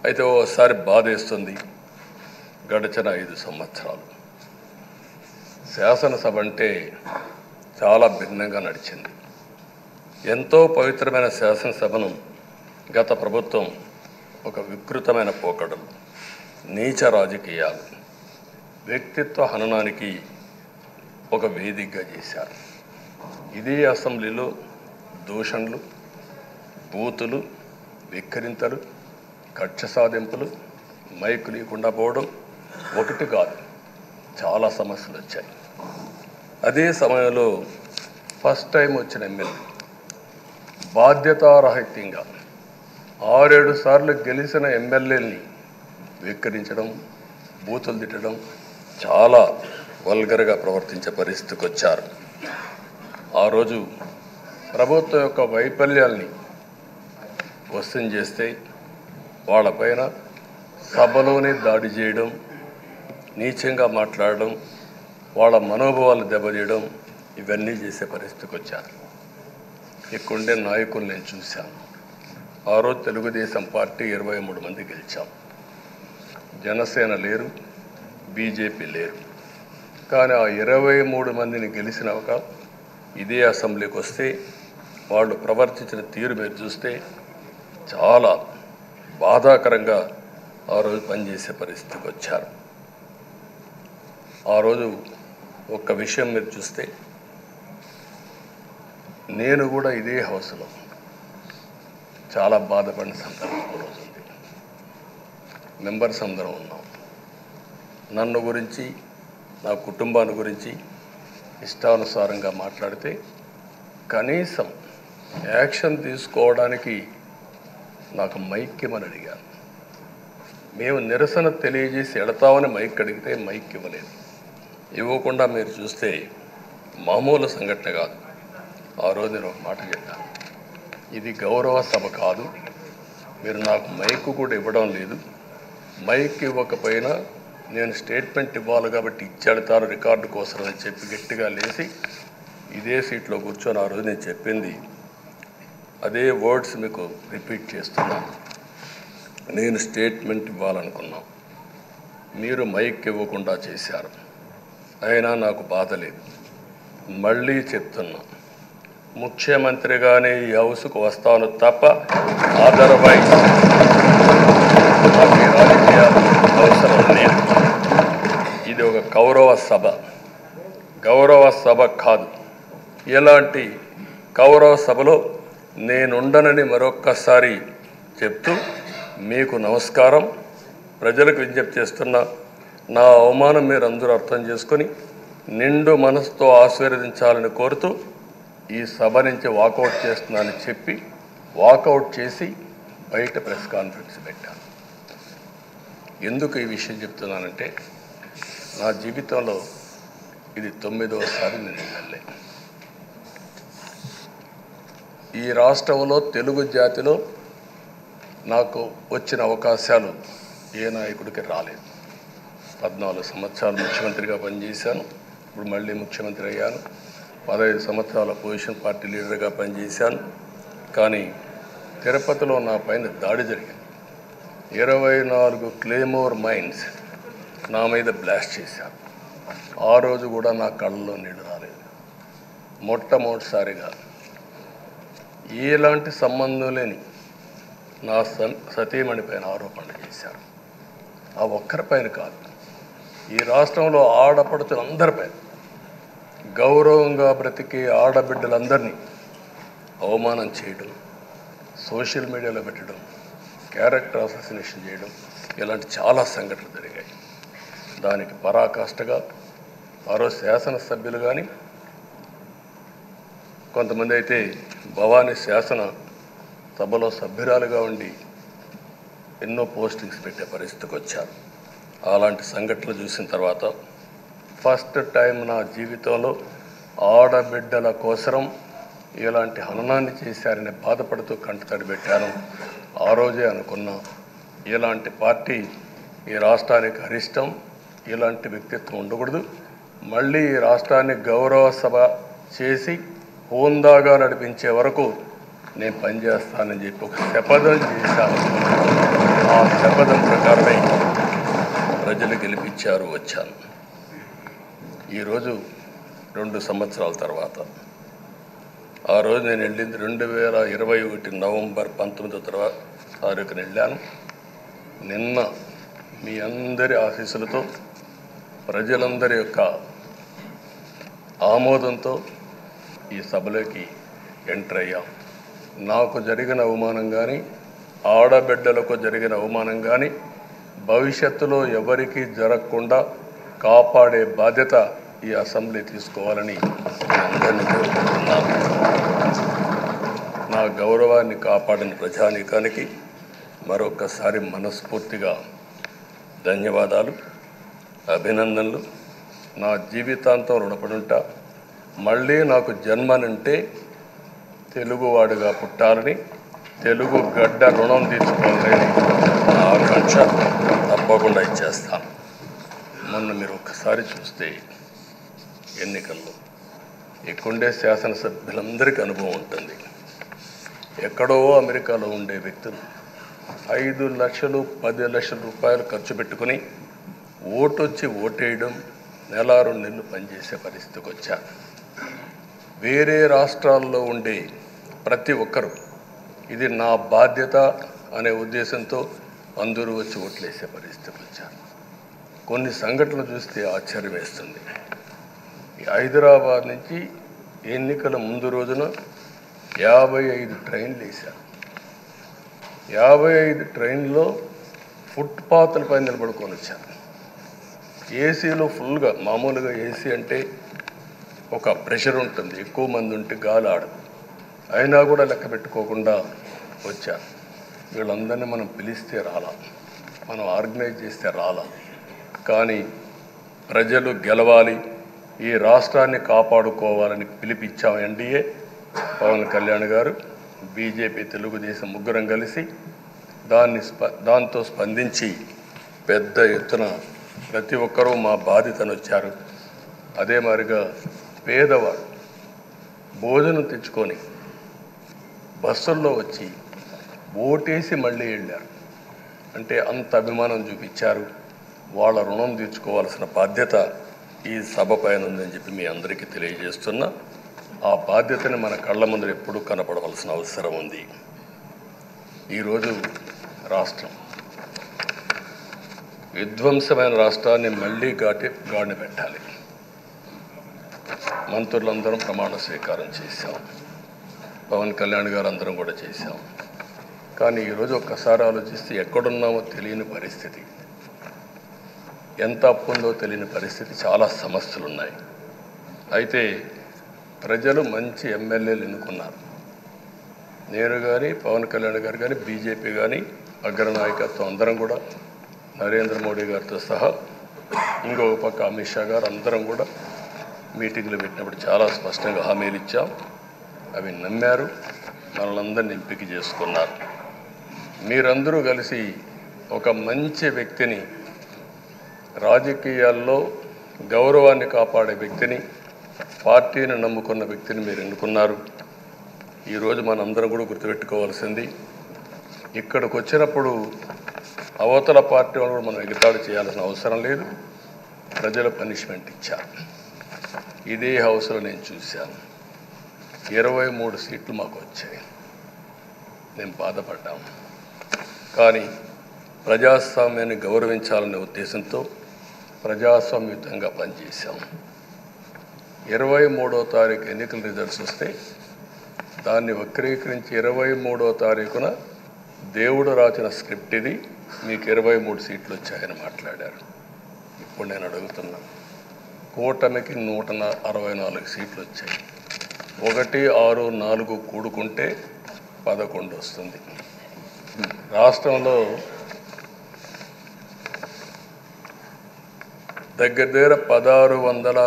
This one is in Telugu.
అయితే ఓసారి బాధేస్తుంది. గడిచిన 5 సంవత్సరాలు శాసనసభ అంటే చాలా భిన్నంగా నడిచింది. ఎంతో పవిత్రమైన శాసనసభను గత ప్రభుత్వం ఒక వికృతమైన పోకడలు, నీచ రాజకీయాలు, వ్యక్తిత్వ హననానికి ఒక వేదికగా చేశారు. ఇదే అసెంబ్లీలో దూషణలు, బూతులు, వెక్కిరింతలు, కక్ష సాధింపులు, మైకు లేకుండా పోవడం ఒకటి కాదు, చాలా సమస్యలు వచ్చాయి. అదే సమయంలో ఫస్ట్ టైం వచ్చిన ఎమ్మెల్యే బాధ్యతారాహిత్యంగా 6-7 సార్లు గెలిచిన ఎమ్మెల్యేని వెక్కిరించడం, బూతులు తిట్టడం, చాలా వల్గర్గా ప్రవర్తించే పరిస్థితికి వచ్చారు. ఆ రోజు ప్రభుత్వం యొక్క వైఫల్యాల్ని క్వశ్చన్ చేస్తే వాళ్ళపైన సభలోనే దాడి చేయడం, నీచంగా మాట్లాడడం, వాళ్ళ మనోభావాలు దెబ్బతీయడం, ఇవన్నీ చేసే పరిస్థితికి వచ్చారు. ఇక్కడుండే నాయకులు నేను చూశాను. ఆ రోజు తెలుగుదేశం పార్టీ 23 మంది గెలిచాం. జనసేన లేరు, బీజేపీ లేరు. కానీ ఆ 23 మందిని గెలిచినాక ఇదే అసెంబ్లీకి వస్తే వాళ్ళు ప్రవర్తించిన తీరు మీరు చూస్తే చాలా బాధాకరంగా ఆ రోజు పనిచేసే పరిస్థితికి వచ్చారు. ఆ రోజు ఒక్క విషయం మీరు చూస్తే, నేను కూడా ఇదే హౌస్లో చాలా బాధపడిన సందర్భం రోజు ఉంది. మెంబర్స్ అందరం ఉన్నాం. నన్ను గురించి, నా కుటుంబాన్ని గురించి ఇష్టానుసారంగా మాట్లాడితే కనీసం యాక్షన్ తీసుకోవడానికి నాకు మైక్ ఇవ్వమని అడిగాను. మేము నిరసన తెలియజేసి వెళతామని మైక్ అడిగితే మైక్ ఇవ్వలేదు. ఇవ్వకుండా మీరు చూస్తే మామూలు సంఘటన కాదు. ఆ రోజు నేను ఒక మాట చెప్పాను, ఇది గౌరవ సభ కాదు, మీరు నాకు మైక్ కూడా ఇవ్వడం లేదు. మైక్ ఇవ్వకపోయినా నేను స్టేట్మెంట్ ఇవ్వాలి కాబట్టి ఇచ్చేడతాను రికార్డు కోసం అని చెప్పి గట్టిగా లేచి ఇదే సీట్లో కూర్చొని ఆ రోజు నేను చెప్పింది అదే వర్డ్స్ మీకు రిపీట్ చేస్తున్నాను. నేను స్టేట్మెంట్ ఇవ్వాలనుకున్నాను, మీరు మైక్ ఇవ్వకుండా చేశారు. అయినా నాకు బాధ లేదు. మళ్ళీ చెప్తున్నా, ముఖ్యమంత్రిగానే ఈ హౌస్కు వస్తాను తప్ప అదర్వైజ్ నాకు ఈ రాజకీయాలు అవసరం లేదు. ఇది ఒక గౌరవ సభ కాదు. ఇలాంటి గౌరవ సభలో నేనుండనని మరొక్కసారి చెప్తూ మీకు నమస్కారం. ప్రజలకు విజ్ఞప్తి చేస్తున్నా, నా అవమానం మీరు అందరూ అర్థం చేసుకొని నిండు మనసుతో ఆశీర్వదించాలని కోరుతూ ఈ సభ నుంచి వాకౌట్ చేస్తున్నానని చెప్పి వాకౌట్ చేసి బయట ప్రెస్ కాన్ఫరెన్స్ పెట్టాను. ఎందుకు ఈ విషయం చెప్తున్నానంటే, నా జీవితంలో ఇది 9వసారి నేను ఎమ్మెల్యే. ఈ రాష్ట్రంలో తెలుగు జాతిలో నాకు వచ్చిన అవకాశాలు ఏ నాయకుడికి రాలేదు. 14 సంవత్సరాలు ముఖ్యమంత్రిగా పనిచేశాను. ఇప్పుడు మళ్ళీ ముఖ్యమంత్రి అయ్యాను. 15 సంవత్సరాల అపోజిషన్ పార్టీ లీడర్గా పనిచేశాను. కానీ తిరుపతిలో నా పైన దాడి జరిగింది. 24 క్లేమోర్ మైన్స్ నా మీద బ్లాస్ట్ చేశారు. ఆ రోజు కూడా నా కళ్ళలో నీళ్ళు రాలేదు. మొట్టమొదటిసారిగా ఎలాంటి సంబంధం లేని నా సతీమణి పైన ఆరోపణలు చేశారు. ఆ ఒక్కరిపైన కాదు, ఈ రాష్ట్రంలో ఆడపడుతులందరిపైన, గౌరవంగా బ్రతికే ఆడబిడ్డలందరినీ అవమానం చేయడం, సోషల్ మీడియాలో పెట్టడం, క్యారెక్టర్ అసాసినేషన్ చేయడం, ఇలాంటి చాలా సంఘటనలు జరిగాయి. దానికి పరాకాష్ఠగా ఆ రోజు శాసనసభ్యులు కానీ, కొంతమంది అయితే భవానీ శాసన సభలో సభ్యురాలుగా ఉండి ఎన్నో పోస్టింగ్స్ పెట్టే పరిస్థితికి వచ్చారు. అలాంటి సంఘటనలు చూసిన తర్వాత ఫస్ట్ టైం నా జీవితంలో ఆడబిడ్డల కోసరం ఇలాంటి హననాన్ని చేశారని బాధపడుతూ కంటతడి పెట్టాను. ఆ రోజే అనుకున్నా, ఇలాంటి పార్టీ ఈ రాష్ట్రానికి అరిష్టం, ఇలాంటి వ్యక్తిత్వం ఉండకూడదు. మళ్ళీ ఈ రాష్ట్రాన్ని గౌరవ సభ చేసి హోందాగా నడిపించే వరకు నేను పనిచేస్తానని చెప్పి ఒక శపథం చేశాను. ఆ ఆ శపథం ప్రకారమే ప్రజలు గెలిపించారు, వచ్చాను. ఈరోజు 2 సంవత్సరాల తర్వాత ఆ రోజు నేను వెళ్ళింది 2021 నవంబర్ 19వ తారీఖున వెళ్ళాను. నిన్న మీ అందరి ఆశీస్సులతో ప్రజలందరి యొక్క ఆమోదంతో ఈ సభలోకి ఎంటర్ అయ్యాం. నాకు జరిగిన అవమానం కానీ, ఆడబిడ్డలకు జరిగిన అవమానం కానీ భవిష్యత్తులో ఎవరికీ జరగకుండా కాపాడే బాధ్యత ఈ అసెంబ్లీ తీసుకోవాలని అందరినీ కోరుకుంటున్నాను. నా గౌరవాన్ని కాపాడిన ప్రజానీకానికి మరొకసారి మనస్ఫూర్తిగా ధన్యవాదాలు, అభినందనలు. నా జీవితాంతం రుణపడి ఉంటా. మళ్ళీ నాకు జన్మనంటే తెలుగువాడుగా పుట్టాలని, తెలుగు గడ్డ రుణం తీర్చుకోవాలని నా ఆకాంక్ష. తప్పకుండా ఇచ్చేస్తాను. మొన్న మీరు ఒక్కసారి చూస్తే ఎన్నికల్లో ఇక్కడుండే శాసనసభ్యులందరికీ అనుభవం ఉంటుంది. ఎక్కడో అమెరికాలో ఉండే వ్యక్తులు 5 లక్షలు 10 లక్షల రూపాయలు ఖర్చు పెట్టుకుని ఓటొచ్చి ఓటేయడం, నెల 2 నెలలు పనిచేసే పరిస్థితికి వచ్చారు. వేరే రాష్ట్రాల్లో ఉండే ప్రతి ఒక్కరూ ఇది నా బాధ్యత అనే ఉద్దేశంతో అందరూ వచ్చి ఓట్లేసే పరిస్థితికి వచ్చారు. కొన్ని సంఘటనలు చూస్తే ఆశ్చర్యం వేస్తుంది. హైదరాబాద్ నుంచి ఎన్నికల ముందు రోజున 55 ట్రైన్లు వేశారు. 55 ట్రైన్లో ఫుట్పాత్ల పైన నిలబడుకొని వచ్చారు. ఏసీలో ఫుల్గా, మామూలుగా ఏసీ అంటే ఒక ప్రెషర్ ఉంటుంది, ఎక్కువ మంది ఉంటే గాలి ఆడదు. అయినా కూడా లెక్క పెట్టుకోకుండా వచ్చారు. వీళ్ళందరినీ మనం పిలిస్తే రాలా, మనం ఆర్గనైజ్ చేస్తే రాలా. కానీ ప్రజలు గెలవాలి, ఈ రాష్ట్రాన్ని కాపాడుకోవాలని పిలిపించాం. ఎన్డీఏ, పవన్ కళ్యాణ్ గారు, బీజేపీ, తెలుగుదేశం ముగ్గురం కలిసి దాంతో స్పందించి పెద్ద ఎత్తున ప్రతి ఒక్కరూ మా బాధ్యతను వచ్చారు. అదే మాదిరిగా పేదవాడు భోజనం తెచ్చుకొని బస్సుల్లో వచ్చి ఓటేసి మళ్ళీ వెళ్ళారు. అంటే అంత అభిమానం చూపించారు. వాళ్ళ రుణం తీర్చుకోవాల్సిన బాధ్యత ఈ సభ పైన ఉందని చెప్పి మీ అందరికీ తెలియజేస్తున్నా. ఆ బాధ్యతని మన కళ్ళ ముందు ఎప్పుడూ కనపడవలసిన అవసరం ఉంది. ఈరోజు రాష్ట్రం విధ్వంసమైన రాష్ట్రాన్ని మళ్ళీ గాడిన పెట్టాలి. మంత్రులందరం ప్రమాణ స్వీకారం చేశాం, పవన్ కళ్యాణ్ గారు అందరం కూడా చేశాం. కానీ ఈరోజు ఒక్కసారి ఆలోచిస్తే ఎక్కడున్నామో తెలియని పరిస్థితి, ఎంత అప్పు ఉందో తెలియని పరిస్థితి, చాలా సమస్యలు ఉన్నాయి. అయితే ప్రజలు మంచి ఎమ్మెల్యేలు ఎన్నుకున్నారు. నేను కానీ, పవన్ కళ్యాణ్ గారు కానీ, బీజేపీ కానీ, అగ్రనాయకత్వం అందరం కూడా, నరేంద్ర మోడీ గారితో సహా ఇంకొక పక్క అమిత్ షా గారు అందరం కూడా మీటింగ్లు పెట్టినప్పుడు చాలా స్పష్టంగా హామీలు ఇచ్చాం. అవి నమ్మారు, మనలందరినీ ఎంపిక చేసుకున్నారు. మీరందరూ కలిసి ఒక మంచి వ్యక్తిని, రాజకీయాల్లో గౌరవాన్ని కాపాడే వ్యక్తిని, పార్టీని నమ్ముకున్న వ్యక్తిని మీరు ఎన్నుకున్నారు. ఈరోజు మనందరం కూడా గుర్తుపెట్టుకోవాల్సింది, ఇక్కడికి వచ్చినప్పుడు అవతల పార్టీ వాళ్ళు కూడా మనం ఎగతాళి చేయాల్సిన అవసరం లేదు. ప్రజలు పనిష్మెంట్ ఇచ్చారు. ఇదే హౌస్లో నేను చూశాను. 23 సీట్లు మాకు వచ్చాయి. నేను బాధపడ్డాము. కానీ ప్రజాస్వామ్యాన్ని గౌరవించాలనే ఉద్దేశంతో ప్రజాస్వామ్యుతంగా పనిచేశాం. 23వ తారీఖు ఎన్నికల రిజల్ట్స్ వస్తే దాన్ని వక్రీకరించి 23వ తారీఖున దేవుడు రాసిన స్క్రిప్ట్ ఇది, మీకు 23 సీట్లు వచ్చాయని మాట్లాడారు. ఇప్పుడు నేను అడుగుతున్నా, కూటమికి 164 సీట్లు వచ్చాయి. 1, 6, 4 కూడుకుంటే 11 వస్తుంది. రాష్ట్రంలో దగ్గర 1600